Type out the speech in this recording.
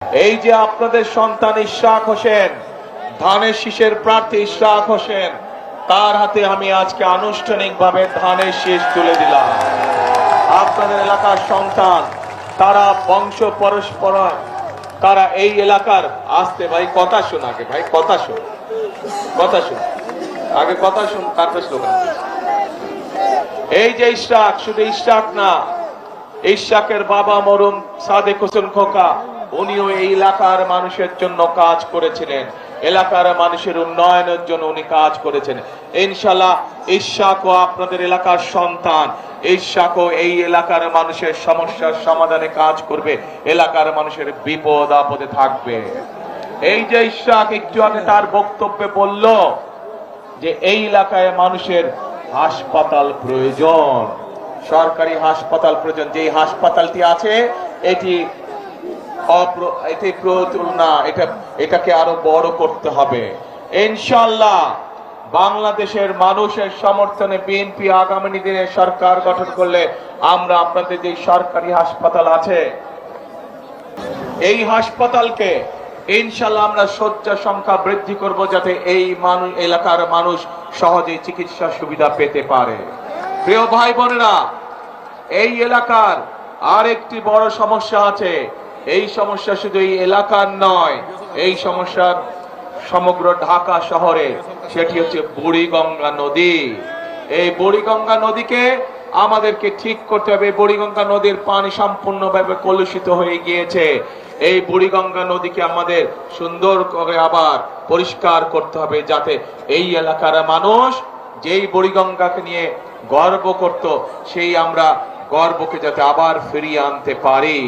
এই যে আপনাদের সন্তান ইশরাক হোসেন, ধানের শীষের প্রার্থী ইশরাক হোসেন, তার হাতে আমি আজকে আনুষ্ঠানিকভাবে ধানের শীষ তুলে দিলাম। আপনাদের এলাকার সন্তান, তারা বংশ পরস্পর, তারা এই এলাকার আসতে ভাই কথা শুন, আগে ভাই কথা শুন, কথা শুন, আগে কথা শুন, তারপর স্লোগান। এই যে ইশরাক, শুধু ইশরাক না, ইশরাকের বাবা মরহুম সাদেক হোসেন খোকা, উনিও এই এলাকার মানুষের জন্য কাজ করেছিলেন, এলাকার মানুষের উন্নয়নের জন্য উনি কাজ করেছেন। ইনশাআল্লাহ ইশরাকও আপনাদের এলাকার সন্তান, ইশরাকও এই এলাকার মানুষের সমস্যার সমাধানে কাজ করবে, এলাকার মানুষের বিপদ আপদে থাকবে। এই যে ইশরাক একটু আগে তার বক্তব্যে বলল যে এই এলাকায় মানুষের হাসপাতাল প্রয়োজন, সরকারি হাসপাতাল প্রয়োজন। যে হাসপাতালটি আছে এটি প্রতুল না, এটাকে আরো বড় করতে হবে। ইনশাআল্লাহ বাংলাদেশের মানুষের সমর্থনে বিএনপি আগামী দিনে সরকার গঠন করলে আমরা আপনাদের যে সরকারি হাসপাতাল আছে এই হাসপাতালকে ইনশাআল্লাহ আমরা শয্যা সংখ্যা বৃদ্ধি করব, যাতে এই এলাকার মানুষ সহজে চিকিৎসা সুবিধা পেতে পারে। প্রিয় ভাই বোনেরা, এই এলাকার আরেকটি বড় সমস্যা আছে। এই সমস্যা শুধু এই এলাকার নয়, এই সমস্যার সমগ্র ঢাকা শহরে, সেটি হচ্ছে বুড়িগঙ্গা নদী। এই বুড়িগঙ্গা নদীকে আমাদেরকে ঠিক করতে হবে। বুড়িগঙ্গা নদীর পানি সম্পূর্ণভাবে কলুষিত হয়ে গিয়েছে। এই বুড়িগঙ্গা নদীকে আমাদের সুন্দর করে আবার পরিষ্কার করতে হবে, যাতে এই এলাকার মানুষ যেই বুড়িগঙ্গাকে নিয়ে গর্ব করত, সেই আমরা গর্বকে যাতে আবার ফিরিয়ে আনতে পারি।